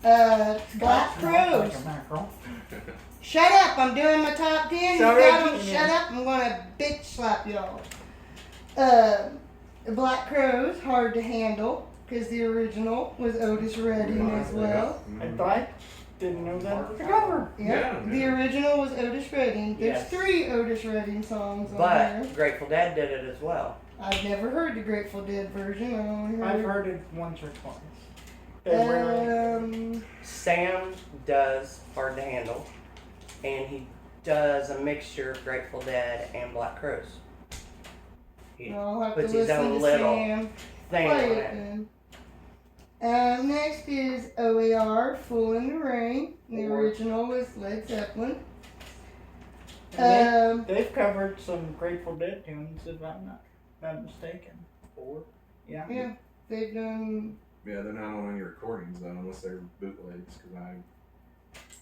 Black Crows. Like a mackerel. Shut up! I'm doing my top 10. Sorry, You guys don't yeah. shut up. I'm gonna bitch slap y'all. Black Crows, hard to handle, because the original was Otis Redding as well. I didn't know that was the cover. Yeah, the original was Otis Redding. There's Yes. 3 Otis Redding songs on But there. Grateful Dead did it as well. I've never heard the Grateful Dead version. I only I've heard. heard it once or twice. They really- Sam does Hard to Handle, and he does a mixture of Grateful Dead and Black Crows. He I'll have to puts his listen own to little Sam thing play on it it. then. Next is OAR, Fool in the Rain. The Or- original was Led Zeppelin. And they've covered some Grateful Dead tunes, if I'm not mistaken. Or Yeah. Yeah, they've done. Yeah, they're not on any recordings though, unless they're bootlegs.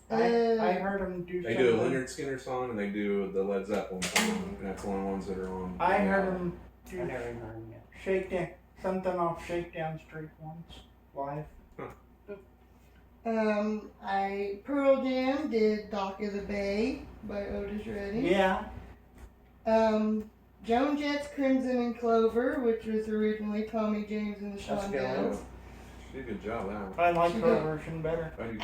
Because I heard them do they something. do a Leonard Skinner song and they do the Led Zeppelin song, and that's the only ones that are on. I heard them I do never even heard him yet. Shakedown, something off Shakedown Street once, live. Pearl Jam did Dock of the Bay by Otis Redding. Yeah. Joan Jett's Crimson and Clover, which was originally Tommy James and the That's a good Shondells. She did a good job that one. I like She her did. version better. I do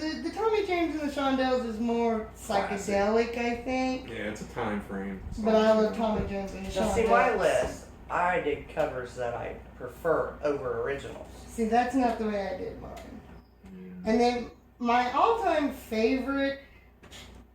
too. The Tommy James and the Shondells is more psychedelic, I think. Yeah, it's a time frame. But I love Tommy James and the Now Shondells. see my list. I did covers that I prefer over originals. See, that's not the way I did mine. Yeah. And then my all-time favorite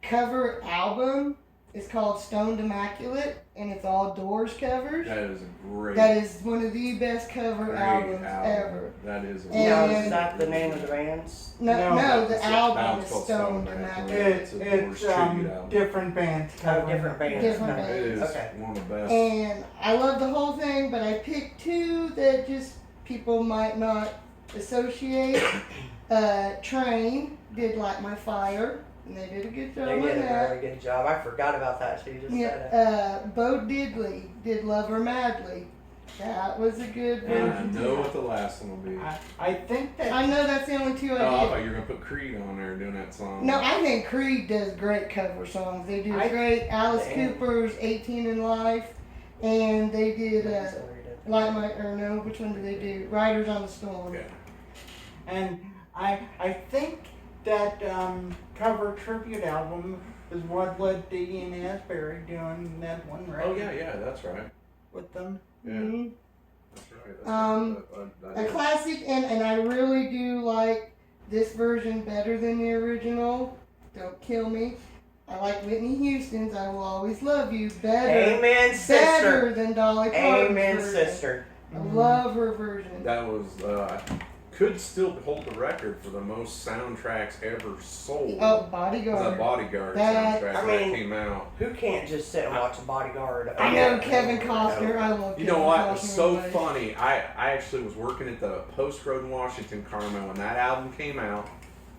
cover album is called Stoned Immaculate, and it's all Doors covers. That is a great. That is one of the best cover great albums album. ever. That is. And- Now is that the name of the band's? No, No, the That album was is called Stoned Stoned Immaculate. It's It's a Doors tribute album. different bands. Oh, covering different it. bands. Different Okay. It is Okay. one of the best. And I love the whole thing, but I picked 2 that just people might not associate. Train did Light My Fire, and they did a good job They on did a that. very good job. I forgot about that. She just said it. Yeah, Bo Diddley did Love Her Madly. That was a good And I version. know what the last one will be. I think that I know that's the only 2 Oh, I I thought did. you were gonna put Creed on there doing that song. No, I think Creed does great cover songs. They do I- great. Alice Damn. Cooper's 18 in Life, and they did That's what we did. Light My, or no, which one did they do? Riders on the Storm. Yeah. and I think that cover tribute album is what led to Ian Asbury doing that one, right? Oh yeah, that's right. With them. Yeah, Mhm. that's right. That's A right. classic, and I really do like this version better than the original. Don't kill me. I like Whitney Houston's "I Will Always Love You" better, Amen, sister. better than Dolly Parton's Amen, version. sister. I love her version. That was could still hold the record for the most soundtracks ever sold. Oh, It was Bodyguard. that Bodyguard That- soundtrack I when mean- that came out. Who can't just sit and watch a Bodyguard? I know Kevin Costner. I love You Kevin know what? Costner. It was so anyway. funny. I actually was working at the Post Road in Washington, Carmel, when that album came out.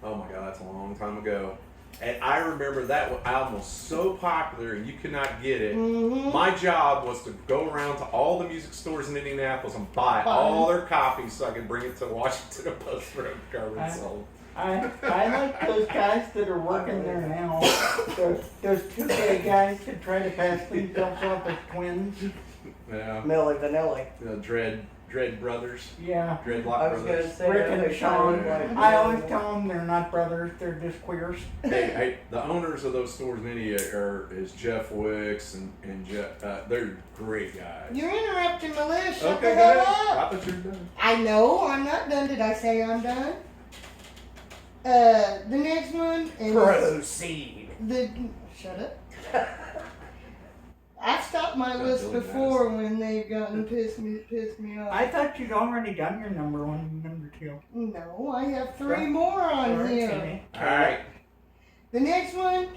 Oh my God, that's a long time ago. And I remember that album was so popular and you could not get it. Mhm. My job was to go around to all the music stores in Indianapolis and buy all their copies so I could bring it to Washington and Post Road in Carmel. So, I like those guys that are working there now. Those 2 gay guys that try to pass themselves off as twins. yeah. Milli Vanilli. The Dread Brothers. Yeah. Dreadlock I was Brothers. gonna say Rick and they're Sean. kind of like- I always tell them they're not brothers, they're just queers. Hey, the owners of those stores in India is Jeff Wicks and Jeff. They're great guys. You're interrupting my list. Shut Okay, the go hell ahead. up. I thought you were done. I know I'm not done. Did I say I'm done? The next one is Proceed. the. Shut up. I've stopped my Got list Billy before when they've gotten pissed me off. I thought you'd already done your number 1 and number 2. No, I have 3 more on here. Okay. All right. The next one,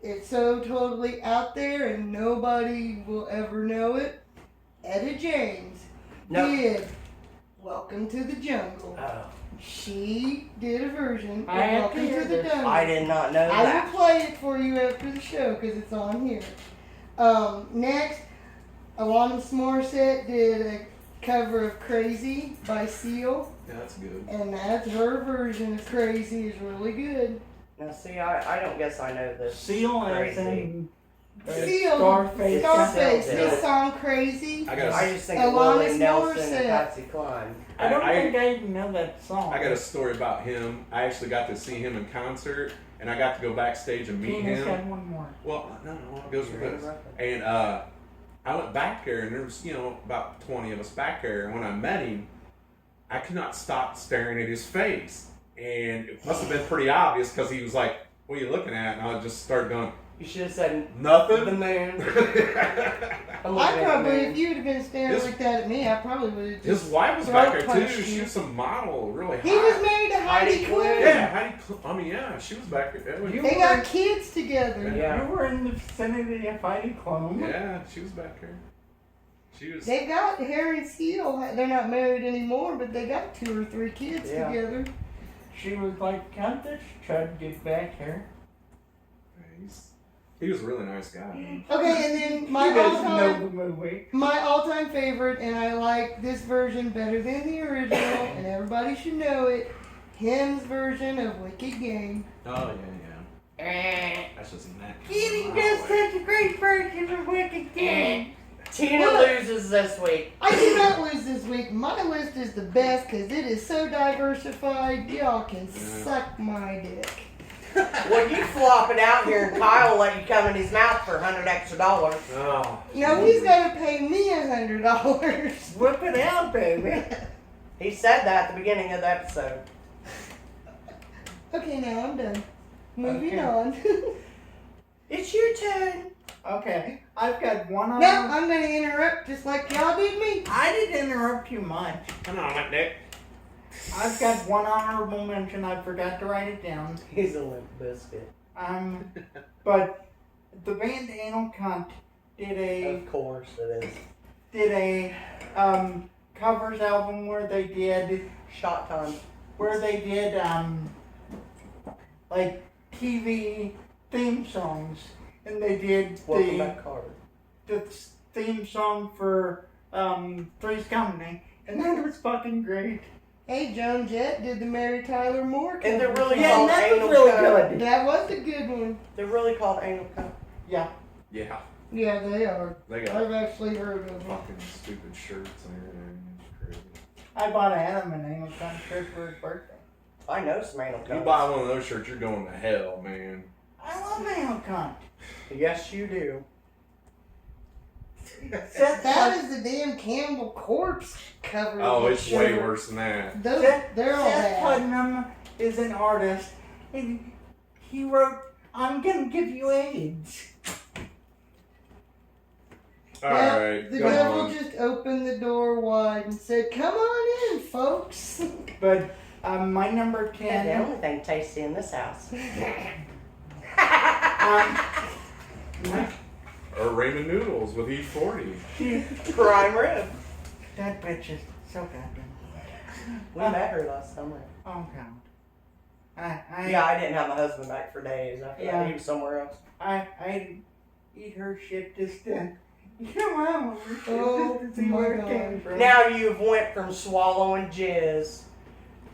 it's so totally out there and nobody will ever know it. Etta James No. did Welcome to the Jungle. Oh, She did a version of I have to Welcome hear to the this. Jungle. I did not know I that. will play it for you after the show because it's on here. Next, Alanis Morissette did cover of Crazy by Seal, Yeah, that's good. and that's her version of Crazy is really good. Now, see, I don't guess I know this. Seal as Crazy. in Seal, Scarface. Scarface, Yeah. his song Crazy. I got I a, just think of Alanis Willie Nelson Morissette. and Patsy Cline. I don't I- think I even know that song. I got a story about him. I actually got to see him in concert, and I got to go backstage and meet Tina's him. got one more. Well, no, it goes with this. And I went back there, and there was, about 20 of us back there. And when I met him, I could not stop staring at his face. And it must have been pretty obvious because he was like, "What are you looking at?" And I just started going, You should have said the "Nothing." moon. I'm looking I at the probably, moon. if you'd have been staring His- like that at me, I probably would have His just. wife was throat back there punched too. you. She was some model, really hot. He was married to Heidi Heidi Klum. Klum. Yeah, Heidi. She was back there. You They got kids together. Yeah. You were in the vicinity of Heidi Klum. Yeah, she was back there. She was. They got Harry and Seal. They're not married anymore, but they got 2 or 3 kids Yeah. together. She was like, can't this chud get back here? He was a really nice guy. Okay, and then my you guys know all-time, the movie. my all-time favorite, and I like this version better than the original, and everybody should know it. Him's version of Wicked Game. Oh yeah. I should have seen that. Kitty does such a great version of Wicked Game. Tina What? loses this week. I did not lose this week. My list is the best because it is so diversified. Y'all can suck my dick. Well, you flop it out here, and Kyle let you come in his mouth for $100 extra. Oh. No, he's got to pay me $100. Whip it out, baby. He said that at the beginning of the episode. Okay, now I'm done. Moving Okay. on. It's your turn. Okay, I've got one on. No, I'm going to interrupt just like y'all did me. I didn't interrupt you much. Come on, Nick. I've got one honorable mention. I forgot to write it down. He's a limp biscuit. But the band Anal Cunt did Of course it is. a covers album where they did Shot time. like TV theme songs, and they did Welcome back, Carter. the theme song for Three's Company, and that was fucking great. Hey, Joan Jett did the Mary Tyler Moore cover. And they're really Yeah, called and that was anal really cunt. good. That was a good one. They're really called anal cunt. Yeah. Yeah. Yeah, they are. They got I've actually heard of them. fucking stupid shirts and everything. It's crazy. I bought Adam an Anal Cunt shirt for his birthday. I know some anal If you cunts. buy one of those shirts, you're going to hell, man. I love Anal Cunt. Yes, you do. Seth, That is the damn Cannibal Corpse cover. Oh, of the it's way shirt. worse than that. Those, Seth, they're all Seth bad. Putnam is an artist, and he wrote, "I'm gonna give you AIDS." All Yeah, right, The go devil on. just opened the door wide and said, "Come on in, folks." But my number And the 10. only thing tasty in this house. My, Or ramen noodles with E40. Prime rib. that bitch is so goddamn. We met her last summer. Oh god. Yeah, I didn't have my husband back for days. After Yeah. that, he was somewhere else. I eat her shit just to come out Oh, to see my where it God. came from. Now you've went from swallowing jizz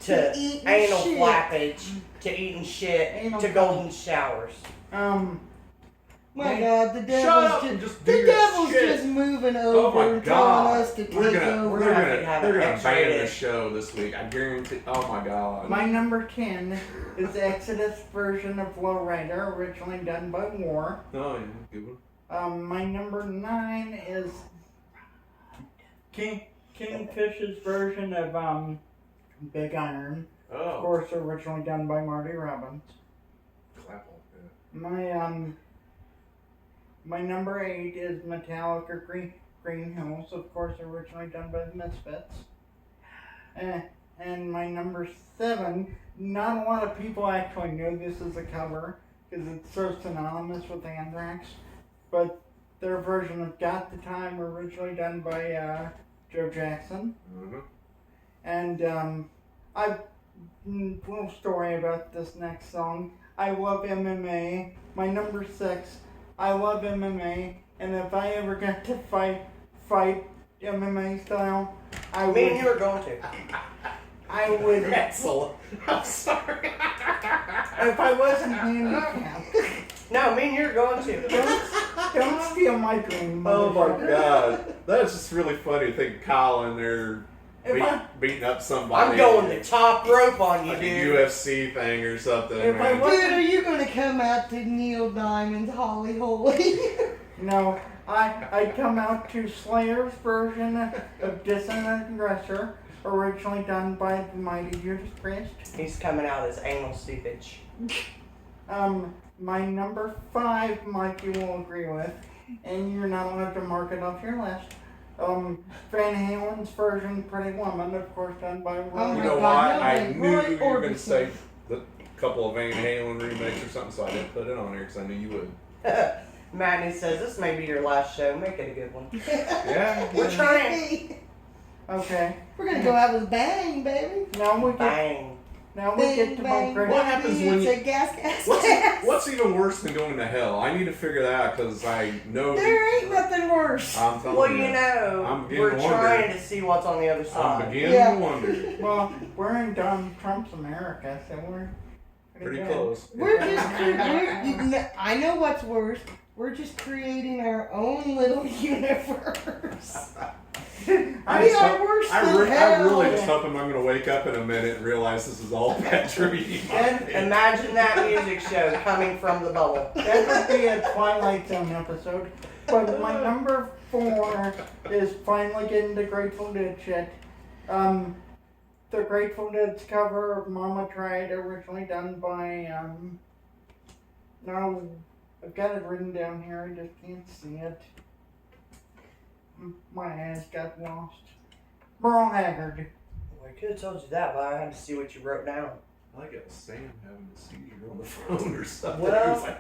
to eating anal shit. flappage to eating shit Anal to golden showers. My They- God, the Shut devil's up just, and just do the your devil's shit. just moving Oh over my and telling God. us to take We're gonna over. We're gonna have they're an gonna ban X-rated. this show this week. I guarantee. Oh my God. My number 10 is Exodus version of Lowrider, originally done by War. Oh yeah, good one. My number 9 is Kingfish's version of Big Iron. Of Oh, course, originally done by Marty Robbins. clap on that. My number 8 is Metallica Green Hills, of course, originally done by the Misfits. And my number 7, not a lot of people actually know this is a cover because it's so synonymous with Anthrax, but their version of Got the Time, originally done by Joe Jackson. Mhm. And little story about this next song. I love MMA. My number 6, I love MMA, and if I ever got to fight MMA style, I Me and you would, are going to. I would, Excellent. I'm sorry. if I wasn't handicapped, No, me and you are going to. don't steal my dream. Oh my motherfucker. god. That's just really funny to think Kyle in there If I, beating up somebody. I'm going the top rope on you, like a dude. UFC thing or something. If I man. was- Dude, are you gonna come out to Neil Diamond's Holly Holy? no, I come out to Slayer's version of Dissonant Aggressor, originally done by the mighty Judas Priest. He's coming out as anal seepage. My number 5, Mike, you will agree with, and you're not allowed to mark it off your list. Van Halen's version, Pretty Woman, of course, done by Roy. Oh You my know God, what? no, I like knew Roy you were going Orbison. to say the couple of Van Halen remakes or something, so I didn't put it on here because I knew you would. Manny says this may be your last show. Make it a good one. Yeah. We're trying. Okay, We're gonna go out with a bang, baby. now we get Bang. to my Bang, great. What happens baby, when it's you- a gas. What's even worse than going to hell? I need to figure that out because I know. There ain't nothing worse. I'm telling Well, you. you know, I'm beginning we're to wonder. trying to see what's on the other I'm side. beginning Yeah. to wonder. Well, we're in Donald Trump's America, so we're Pretty good. close. We're just, I know what's worse. We're just creating our own little universe. We are worse I than really hell. just hoping I'm going to wake up in a minute and realize this is all bad dream. And imagine that music show coming from the bubble. That would be a Twilight Zone episode. But my number 4 is finally getting the Grateful Dead shit. The Grateful Dead's cover of Mama Tried, originally done by, no, I've got it written down here, I just can't see it. My ass got lost. Merle Haggard. Well, I could have told you that, but I had to see what you wrote down. I like it was Sam having a seizure on the phone or something. Well-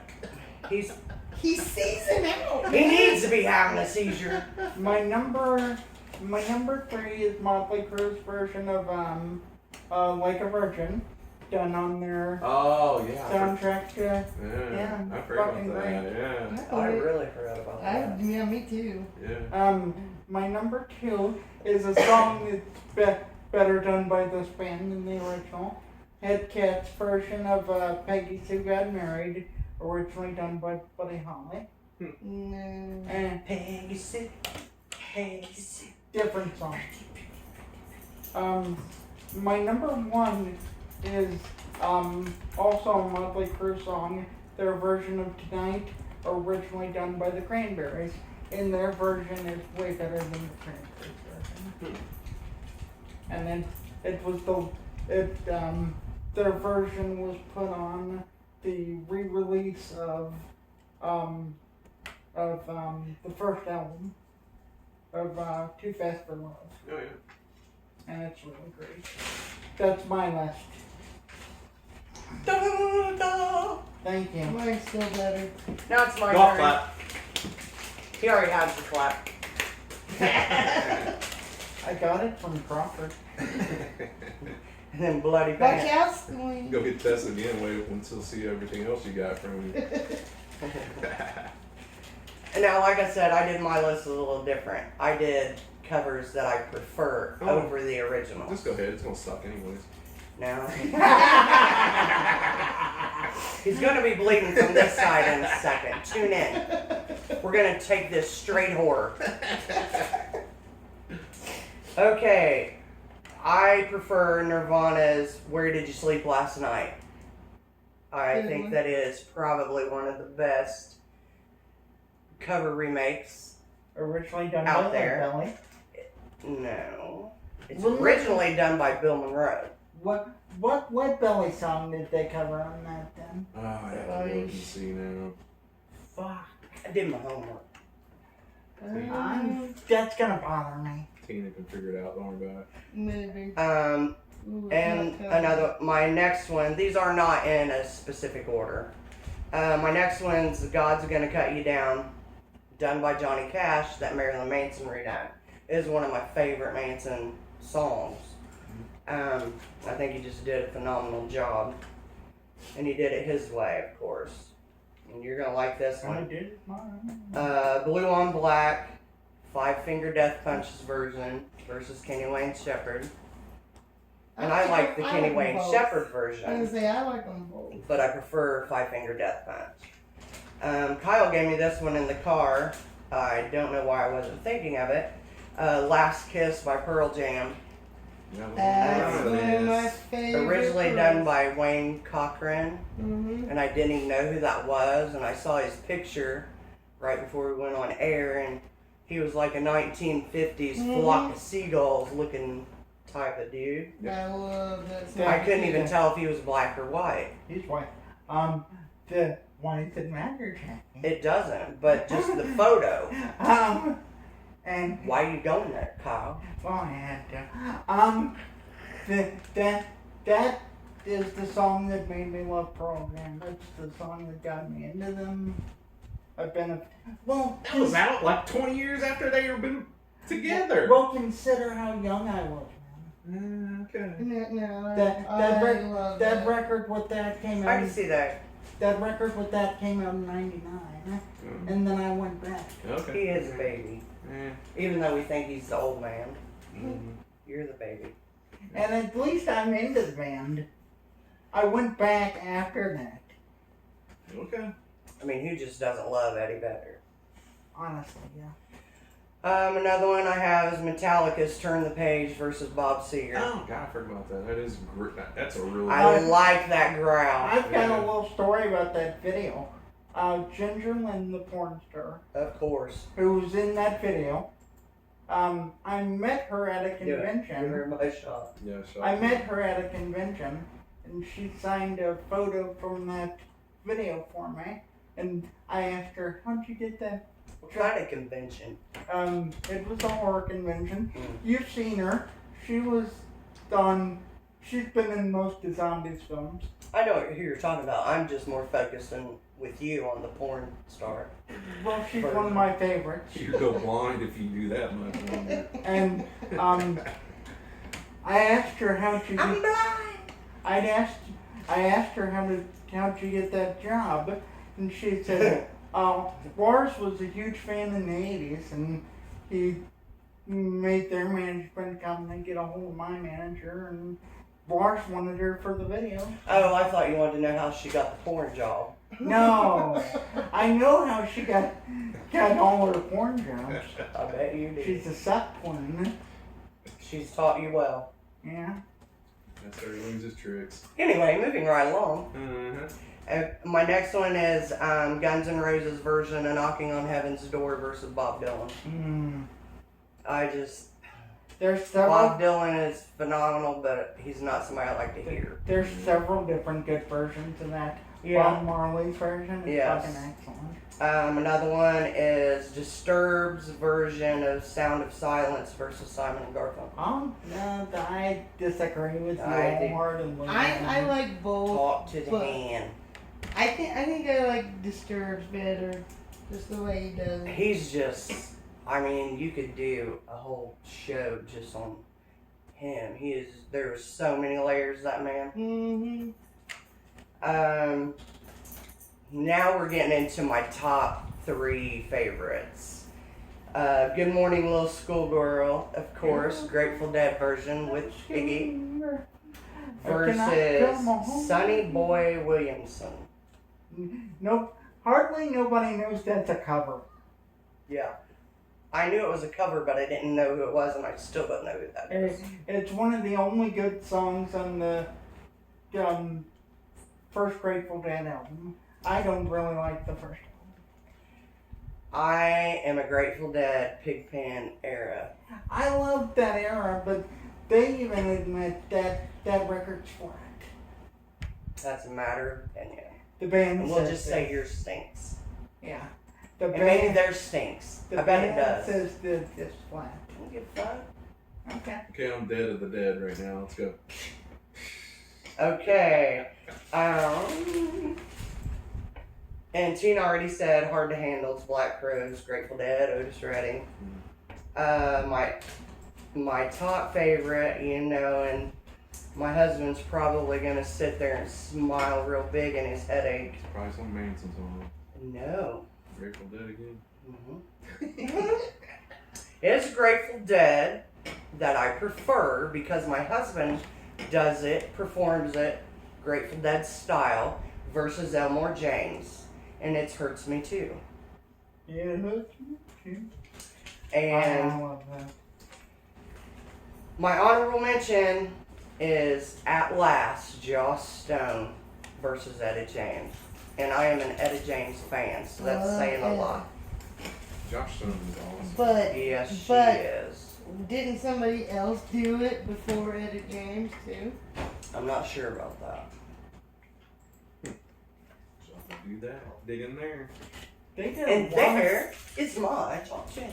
He was like, He's seasoned out. He needs to be having a seizure. My number 3 is Motley Crue's version of Like a Virgin, done on their oh, yeah. soundtrack to Yeah, I forgot fucking about that. Yeah. I really forgot about that. Yeah, me too. Yeah. My number 2 is a song that's better done by this band than the original. Head Cat's version of Peggy Sue Got Married, originally done by Buddy Holly. No. And Peggy Sue, Peggy Sue. different song. My number 1 is also a Motley Crue song. Their version of Tonight, originally done by the Cranberries. And their version is way better than the Cranberries version. And then their version was put on the re-release of the first album of Too Fast for Love. Oh, yeah. And it's really great. That's my list. Thank you. Mine's still better. Now it's my Golf turn. clap. He already has the clap. I got it from Crawford. And then bloody Watch pants. out, Squeak. Go get tested again. Wait until see everything else you got from me. And now, like I said, I did my list a little different. I did covers that I prefer Oh. over the original. Just go ahead. It's gonna suck anyways. Now, he's going to be bleeding from this side in a second. Tune in. We're going to take this straight horror. Okay. I prefer Nirvana's Where Did You Sleep Last Night? I Good think one. that is probably one of the best cover remakes. Originally done Out by there. Belly. No. It's Well, originally done by Bill Monroe. What Belly song did they cover on that then? Oh, I have to look and see now. Fuck. I did my homework. That's gonna bother me. Tina can figure it out. Don't worry about it. Maybe. Ooh, And it's not another, my next one, these are not in a specific order. My next one's God's Gonna Cut You Down, done by Johnny Cash, that Marilyn Manson redone. It is one of my favorite Manson songs. I think he just did a phenomenal job. And he did it his way, of course. And you're gonna like this I one. did mine. Blue on Black, Five Finger Death Punch's version versus Kenny Wayne Shepherd. And I like the Kenny Wayne Shepherd I version, was gonna say I like them both. but I prefer Five Finger Death Punch. Kyle gave me this one in the car. I don't know why I wasn't thinking of it. Last Kiss by Pearl Jam. That's one of my favorite. Originally done by Wayne Cochran, Mm-hmm. and I didn't even know who that was, and I saw his picture right before we went on air, and he was like a 1950s flock of seagulls looking type of dude. I love that song. I couldn't even tell if he was black or white. He's white. The white didn't matter, Jackie. It doesn't, but just the photo. And Why are you going there, Kyle? well, I had to. That is the song that made me love Pearl Jam. That's the song that got me into them. I've been That was out like 20 years after they were been together. Well, consider how young I was, man. Okay. No, That love that record with that came I out. can see that. That record with that came out in '99, and then I went back. Okay. He is a baby. Even though we think he's the old man, you're the baby. And at least I'm into the band. I went back after that. Okay. I mean, who just doesn't love Eddie Vedder? Honestly, yeah. Another one I have is Metallica's Turn the Page versus Bob Seger. Oh God, I forgot about that. That is great. That's a really. I like that growl. I've got a little story about that video. Ginger Lynn, the porn star, Of course. who was in that video. I met her at a convention. Give her my shot. Yeah. Shot. I met her at a convention, and she signed a photo from that video for me. And I asked her, "How'd you get that?" What kind of convention? It was a horror convention. Mm. You've seen her. She was on. She's been in most of Zombies films. I know who you're talking about. I'm just more focused with you on the porn star. Well, she's one of my favorites. You go blind if you do that much. And I asked her how she. I'm blind. I asked her how'd you get that job, and she said, Lars was a huge fan in the '80s, and he made their management come and get a hold of my manager, and Lars wanted her for the video. Oh, I thought you wanted to know how she got the porn job. No, I know how she got all her porn jobs. I bet you did. She's a suck queen. She's taught you well. Yeah. That's where he learns his tricks. Anyway, moving right along. My next one is Guns N' Roses' version of Knocking on Heaven's Door versus Bob Dylan. There's several. Bob Dylan is phenomenal, but he's not somebody I like to hear. There's several different good versions of that. Yeah. Bob Marley's version is Yes. fucking excellent. Another one is Disturbed's version of Sound of Silence versus Simon and Garfunkel. No, I disagree with you I do. wholeheartedly. I like both. Talk to the but hand. I think I like Disturbed better, just the way he does it. He's just, I mean, you could do a whole show just on him. There's so many layers, that man. Mm-hmm. Now we're getting into my top 3 favorites. Good Morning Little Schoolgirl, of course, Grateful Dead version with Iggy, versus Sonny Boy Williamson. Nope. Hardly nobody knows that's a cover. Yeah. I knew it was a cover, but I didn't know who it was, and I still don't know who that is. It's one of the only good songs on the first Grateful Dead album. I don't really like the first album. I am a Grateful Dead Pigpen era. I love that era, but they even admit that that record's flat. That's a matter of opinion. The band And we'll says just that. say yours stinks. Yeah. The And band, maybe theirs stinks. the I bet it band does. says that it's flat. Don't give a fuck. Okay. Okay, I'm dead of the dead right now. Let's go. Okay. And Tina already said Hard to Handle's Black Crowes, Grateful Dead, Otis Redding. My top favorite, and my husband's probably gonna sit there and smile real big in his headache. It's probably some Manson song. No. Grateful Dead again. Mm-hmm. It's Grateful Dead that I prefer because my husband does it, performs it, Grateful Dead style versus Elmore James. And it hurts me too. It hurts me too. And I love that. my honorable mention is At Last, Joss Stone versus Etta James. And I am an Etta James fan, so that's saying a lot. Josh Stone is awesome. But Yes, she but is. didn't somebody else do it before Etta James too? I'm not sure about that. So I'll do that. Dig in there. They did And a lot there is my top 10.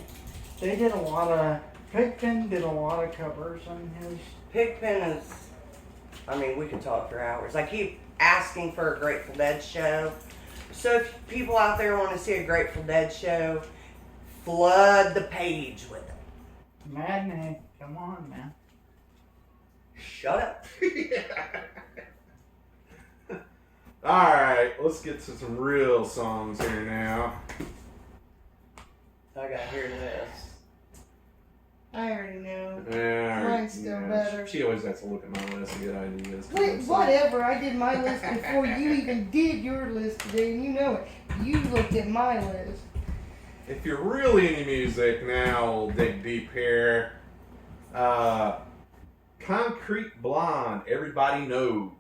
They did a lot of. Pigpen did a lot of covers on his. Pigpen is, I mean, we could talk for hours. I keep asking for a Grateful Dead show. So if people out there want to see a Grateful Dead show, flood the page with it. Madman, come on, man. Shut up. Alright, let's get to some real songs here now. I gotta hear this. I already know. Yeah, Mine's still better. She always has to look at my list to get ideas. Wait, whatever. I did my list before you even did your list today, and you know it. You looked at my list. If you're really into music, now we'll dig deep here. Concrete Blonde, Everybody Knows.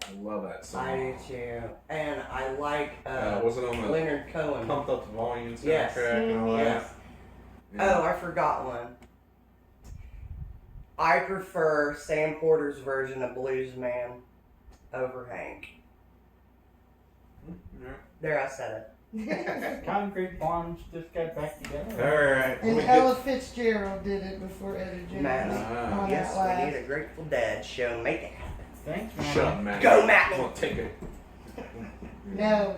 I love that song. I do too. And I like Was it on the Leonard Cohen. Pumped Up the Volume soundtrack Yes. and all that? Yes. Yeah. Oh, I forgot one. I prefer Sam Porter's version of Blues Man over Hank. Yeah. There, I said it. Concrete Blondes just got back together. Alright. And Ella Fitzgerald did it before Etta James. Matt. on Yes, that we last. need a Grateful Dead show. Make it happen. Thanks, man. Shut up, Matt. Go, Matt. Come on, take it. No.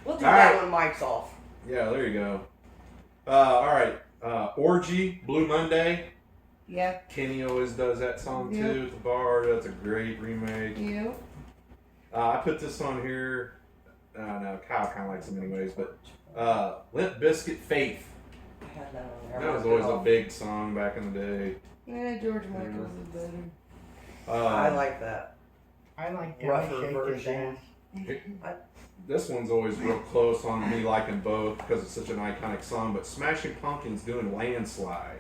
We'll do All that right. when Mike's off. Yeah, there you go. Alright. Orgy, Blue Monday. Yeah. Kenny always does that song Yep. too at the bar. That's a great remake. You. I put this on here. No, Kyle kind of likes them anyways, but Limp Bizkit, Faith. I had that on there. That was always a big song back in the day. Yeah, George Michael's is better. I like that. I like that. Rougher version. This one's always real close on me liking both because it's such an iconic song. But Smashing Pumpkins doing Landslide.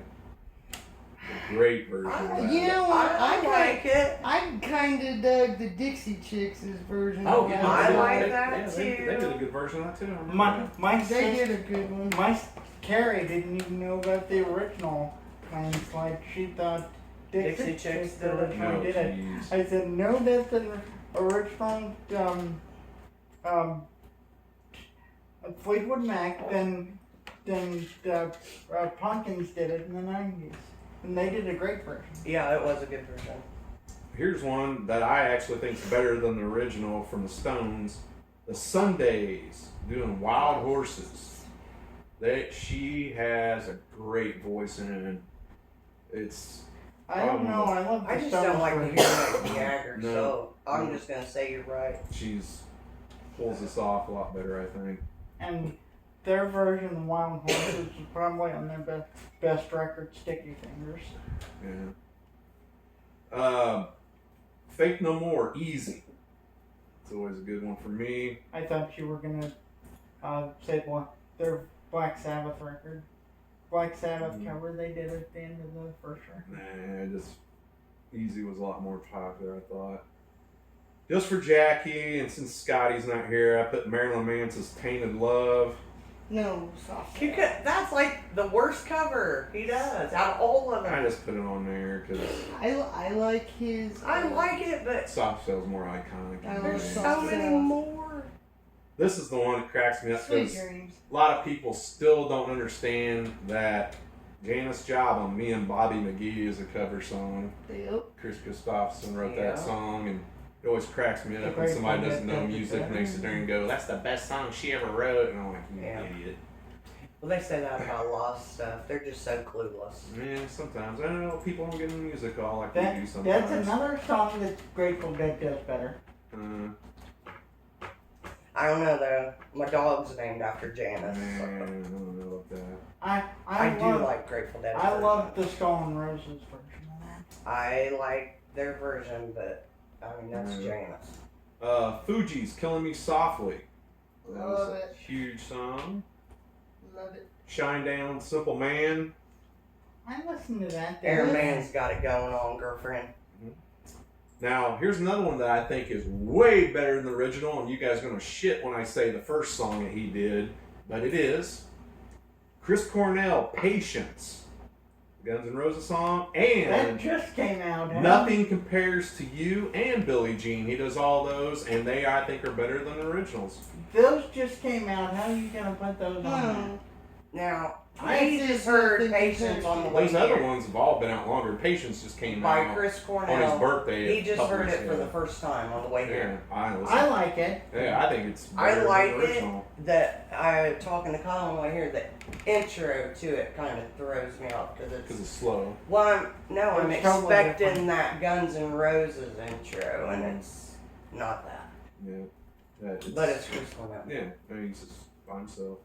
A great version of that. You know what? I like it. I kind of dug the Dixie Chicks' version. Oh, of yeah, that. I they- like they- that yeah, they too. did a good version of that too. I remember My They sister, did a good one. my Carrie didn't even know about the original Landslide. She thought Dixie Chicks did it. originally that. did it. Oh, jeez. I said, no, that's an original Fleetwood Mac. Then the Pumpkins did it in the 90s. And they did a great version. Yeah, it was a good version. Here's one that I actually think is better than the original from the Stones. The Sundays doing Wild Horses. She has a great voice in it. It's I don't know. I love the I just Stones don't like to version. hear Mick Jagger, No. so I'm just gonna say you're right. she's pulls this off a lot better, I think. And their version of Wild Horses is probably on their best record, Sticky Fingers. Yeah. Fake No More, Easy. It's always a good one for me. I thought you were gonna say their Black Sabbath record. Black Sabbath cover they did at the end of the first record. Nah, Easy was a lot more popular, I thought. Just for Jackie, and since Scotty's not here, I put Marilyn Manson's Tainted Love. No, soft. That's like the worst cover he does out of all of I them. just put it on there because I like his. I like it, but Soft Cell's more iconic. I love there's Soft so many Cell. more. This is the one that cracks me up Sweet because Dreams. a lot of people still don't understand that Janis Joplin, Me and Bobby McGee is a cover song. Yep. Chris Christopherson wrote Yeah. that song, and it always cracks me up when Great somebody song, doesn't know that- music and they sit there and go, "That's the best song she ever wrote," and I'm like, "You Yeah. idiot." Well, they say that about a lot of stuff. They're just so clueless. Yeah, sometimes I don't know. People don't get into music all like we do That's sometimes. another song that Grateful Dead does better. I don't know though. My dog's named after Janice. Man, I don't know about that. I do love, like Grateful Dead. I love the Skull and Roses version of that. I like their version, but I mean that's Janice. Fuji's Killing Me Softly. That was Love a it. huge song. Love it. Shine Down, Simple Man. I listened to that. Air Man's got it going on, girlfriend. Now, here's another one that I think is way better than the original, and you guys are going to shit when I say the first song that he did, but it is Chris Cornell, Patience. Guns N' Roses song, That and just came out. Nothing Compares to You and Billie Jean. He does all those, and they, I think, are better than the originals. Those just came out. How are you gonna put those on? Now, I I just just heard think Patience on the way Those other here ones have all been out longer. Patience just came by out Chris on his Cornell. birthday. He a just couple heard weeks it for ago. the first time on the way Yeah, here. I like it. Yeah, I think it's I better like than the it. original. That I talking to Kyle on the way here. The intro to it kind of throws me off because Because it's. it's slow. Well, I'm It's totally expecting different. that Guns N' Roses intro, and it's not that. Yeah. But it's Chris Cornell. Yeah, I mean, he's just by himself.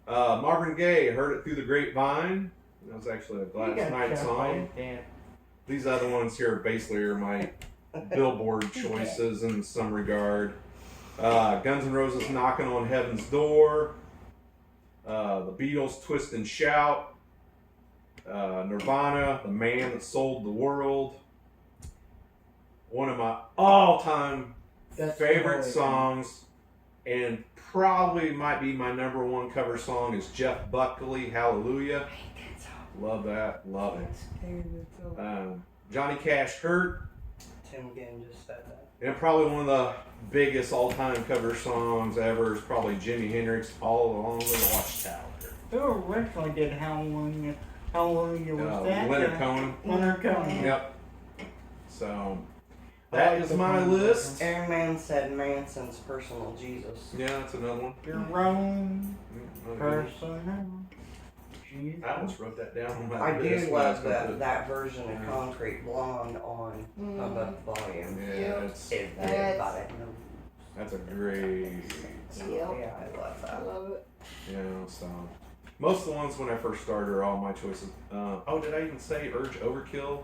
Marvin Gaye, Heard It Through the Grapevine. That was actually a You Gladys got Knight shot by song. his dad. These other ones here basically are my Billboard choices in some regard. Guns N' Roses, Knocking on Heaven's Door. The Beatles, Twist and Shout. Nirvana, The Man That Sold the World. One of my all-time That's favorite totally songs, and probably might be my number one cover song, is Jeff Buckley, Hallelujah. Love that, love it. Johnny Cash, Hurt, Tim Ginn just said that. and probably one of the biggest all-time cover songs ever is probably Jimi Hendrix, All Along the Watchtower. Who originally did Hallelujah? Hallelujah was that? Leonard Cohen. Leonard Cohen. Yep. So I that like is the my Cohen list. Aaron Man said Manson's personal Jesus. Yeah, that's another one. Your own Mm, personal Jesus. I almost wrote that down on my I list. do when I love was gonna put it- that version of Concrete Blonde on Pump Up the Volume. Yeah, it's, Everybody that's a great song. Yep. Yeah, I love I that. love it. You know, so most of the ones when I first started are all my choices. Oh, did I even say Urge Overkill?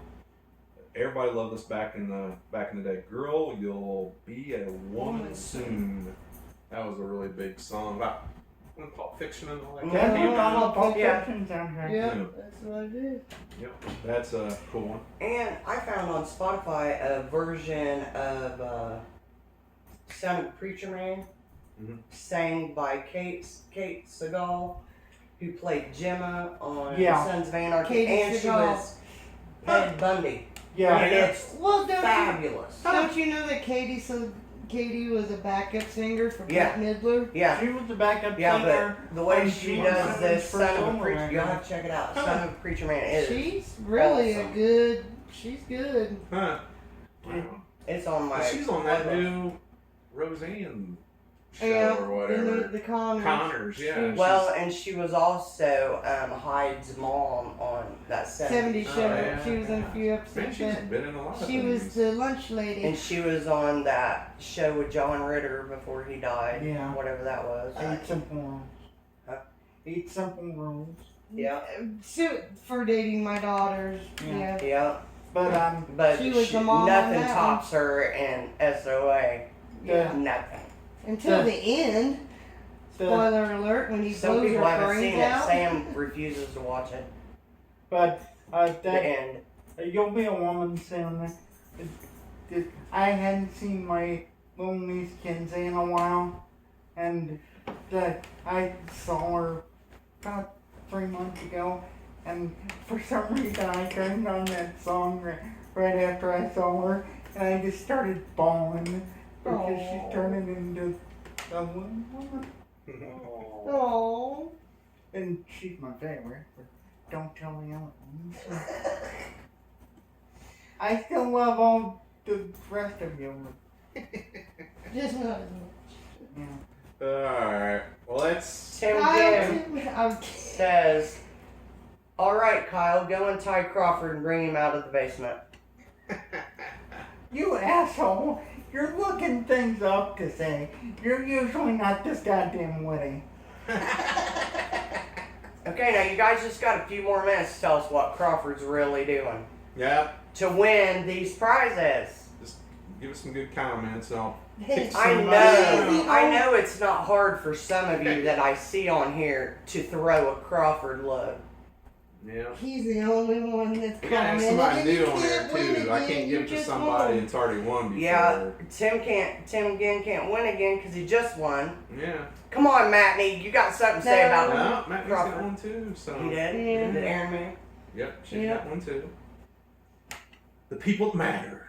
Everybody loved this back in the day. Girl, you'll be a woman soon. That was a really big song about Pulp Fiction and all that. That Mhm. you on the Pulp Yeah. Fiction soundtrack. Yeah, Yeah. that's what I did. Yep, that's a cool one. And I found on Spotify a version of Son of Preacher Man, Mhm. sang by Kate Segal, who played Gemma on Yeah. Sons of Anarchy, Katie and she Segal. was Ted Bundy. Yeah. And it's Well, fabulous. don't you know that Katie was a backup singer for Yeah. Bette Midler? Yeah. She was the backup Yeah, singer. but the way on she Gene does Simmons' this first Son of a solo Preacher, record. you'll have to check it out. Son of a Preacher Man is. She's really awesome. she's good. Huh. Yeah. Wow. It's on my. She's on that playlist. new Roseanne show Yeah, or whatever. the Connors. Connors, yeah. Well, and she was also Hyde's mom on that 70 Oh, show. yeah, She was in a yeah. few Man, episodes. she's But been in a lot of she was things. the lunch lady. And she was on that show with John Ritter before he died. Yeah. Whatever that was. 8 Simple Rules. Huh? 8 Simple Rules. Yeah. For dating my daughters. Yeah. Yeah. Yeah. But But She was the mom on nothing that tops her in SOA. Yeah. Nothing. Until The- the end. the, Spoiler alert, when he Some blows people her haven't brains seen out. it. Sam refuses to watch it. but The that end. You'll Be a Woman soon. I hadn't seen my little niece Kinsey in a while, and I saw her about 3 months ago, and for some reason I turned on that song right after I saw her, and I just started bawling because Aw. she's turning into a woman, Oh. and she's my favorite. But don't tell me Ellen. I still love all the rest of you. Just not as much. Yeah. Alright. Well, that's. Tim Kyle, Ginn I was says, "All right, Kyle, go and tie Crawford and bring him out of the basement." You You asshole. You're looking things up to say. You're usually not this goddamn witty. Okay, now you guys just got a few more minutes to tell us what Crawford's really doing Yeah, to win these prizes. just give us some good comments and I'll Hey, pick I somebody. know it's not hard for some of you that I see on here to throw a Crawford load. Yeah. he's the only one that's We gotta have commented. somebody and you new on there can't win too. I again, can't you give it to just somebody won. that's already won before. Yeah, Tim again can't win again because he just won. Yeah. Come on, Matney, you got something to say No. about No, Matt got Crawford. one too. So. He did? Yeah. Did Aaron me? Yep, she Yeah. got one too. The people that matter.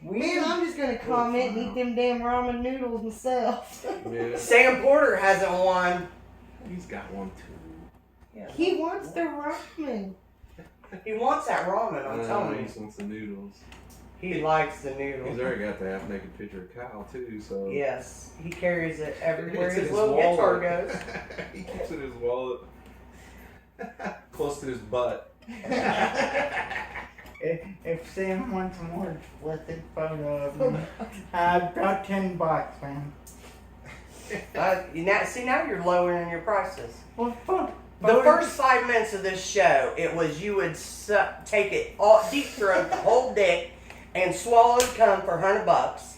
Man, I'm just gonna comment and eat them damn ramen noodles myself. Yeah. Sam Porter hasn't won. He's got one too. He wants the ramen. He wants that ramen, I'm telling He you. just wants the noodles. He likes the He's noodles. already got the half naked picture of Kyle too, so. Yes, he carries it everywhere It's in his little guitar goes. He keeps it in his wallet. Close to his butt. If Sam wants a more explicit photo of me, about $10, man. Now you're lowering your prices. Well, fuck. The first 5 minutes of this show, it was you would take it all deep throat the whole dick and swallow and cum for $100,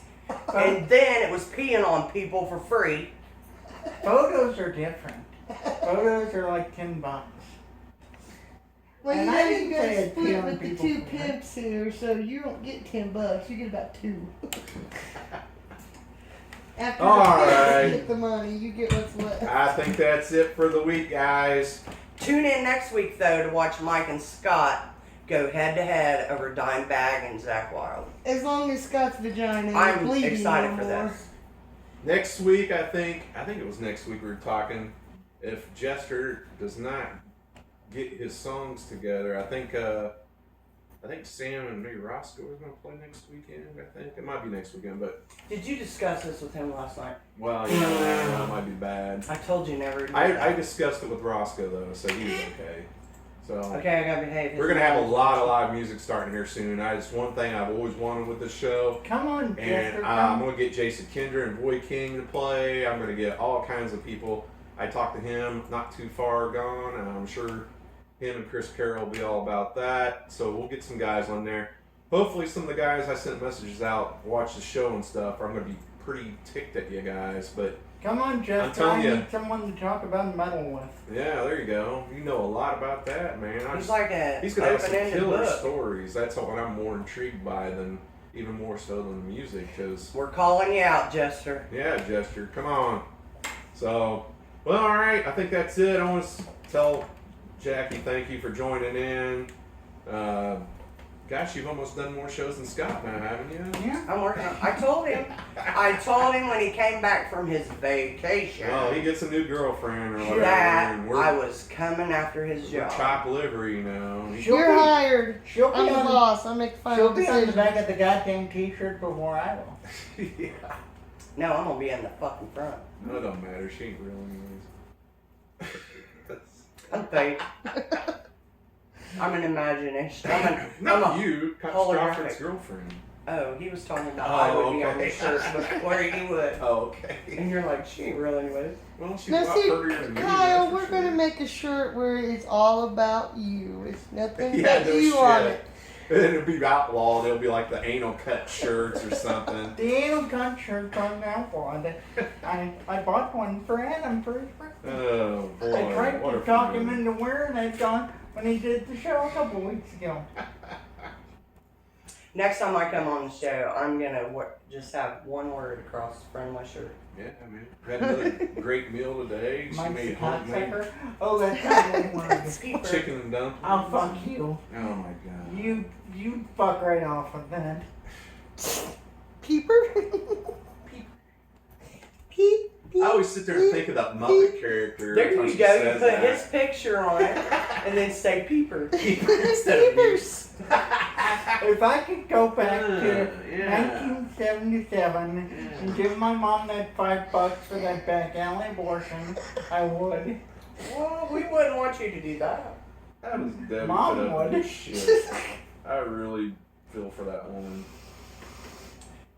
and then it was peeing on people for free. Photos are different. Photos are like $10. Well, And you I know didn't you say gotta it's split killing with the people two for that. pimps here, so you don't get $10. You get about 2. After All the pimps right. get the money, you get what's left. I think that's it for the week, guys. Tune in next week though to watch Mike and Scott go head to head over Dimebag and Zach Wild. As long as Scott's vagina ain't I'm bleeding excited no for more. this. Next week, I think it was next week we were talking. If Jester does not get his songs together, I think Sam and maybe Roscoe are going to play next weekend. I think it might be next weekend, but Did you discuss this with him last night? well, you know, that might be bad. I told you never. I discussed it with Roscoe though, so he was okay. So Okay, I gotta behave. we're gonna have a lot of live music starting here soon. It's one thing I've always wanted with this show. Come on, And Jester. I'm going to get Jason Kendra and Boy King to play. I'm going to get all kinds of people. I talked to him not too far gone, and I'm sure him and Chris Carroll will be all about that. So we'll get some guys on there. Hopefully some of the guys I sent messages out, watch the show and stuff, are going to be pretty ticked at you guys. But Come on, Jester. telling I you. need someone to talk about metal with. yeah, there you go. You know a lot about that, man. He's like He's going to have some open-ended killer book. stories. That's what I'm more intrigued by than even more so than the music, because We're calling you out, Jester. yeah, Jester, come on. So, well, all right. I think that's it. I want to tell Jackie thank you for joining in. Gosh, you've almost done more shows than Scott now, haven't you? Yeah. I'm working on. I told him when he came back from his vacation Well, he gets a new girlfriend or whatever, that and I was coming after his we're job. chop liver, you know. She'll You're be- hired. She'll be I'm the on. boss. I make the She'll final be on the decision. back of the goddamn T-shirt before I will. Yeah. No, I'm gonna be in the fucking front. No, it don't matter. She ain't real anyways. I'm fake. I'm an imagination. Not I'm a, you, holographic. Crawford's girlfriend. oh, he was talking about I would be on the okay. shirt before you would. Oh, okay. And you're like, she ain't real anyways. Well, she's Now a lot see, prettier than you. Kyle, that's for we're gonna sure. make a shirt where it's all about you. It's nothing Yeah, but no you on shit. it. And it'll be outlawed. It'll be like the anal cut shirts or something. The anal cut shirt's on outlawed. I bought one for Adam for his birthday. Oh boy! I tried what to a talk fun. him into wearing it on when he did the show a couple weeks ago. Next time I come on the show, I'm gonna just have one word across the front of my shirt. Yeah, I mean, had another great meal today. She Mike's made a homemade cocksucker. Oh, that's not what he wanted. Peeper. chicken and dumplings. I'll fuck you. Oh my god! You fuck right off with that. Peeper? Peep. I always sit there and think of that Muppet character. There every time you she go. You says put that. his picture on it, and then say Peeper. Peeper instead of you. Peepers. If I could go back to Yeah. 1977 and give my mom that $5 for that back alley abortion, I would. Well, we wouldn't want you to do that. That was Debbie Mom put up would. with shit. I really feel for that woman.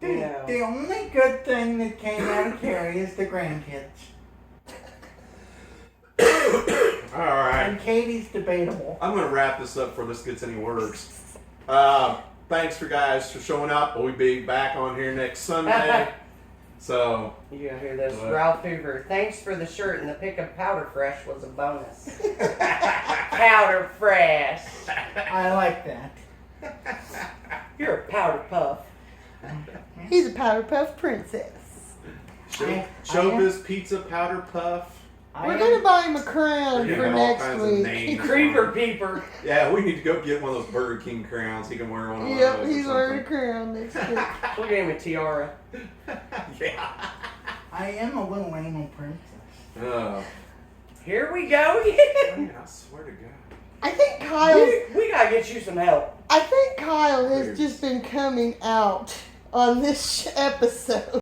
You know. The only good thing that came out of Carrie is the grandkids. All right. And Katie's debatable. I'm gonna wrap this up before this gets any worse. Thanks for guys for showing up. We'll be back on here next Sunday. So You gotta hear this. What? Ralph Hoover, thanks for the shirt and the pick of powder fresh was a bonus. Powder fresh. I like that. You're a powder puff. He's a Powder Puff Princess. Showbiz Pizza Powder Puff. We're gonna buy him a crown We're for gonna have all next kinds of week. names. Creeper peeper. Yeah, we need to go get one of those Burger King crowns. He can wear one of Yep, those. or he's wearing a something. crown next week. We'll get him a tiara. Yeah. I am a little anal princess. Oh, Here we go. man, I swear to God. I think Kyle. we gotta get you some help. I think Kyle has Weird. just been coming out on this episode.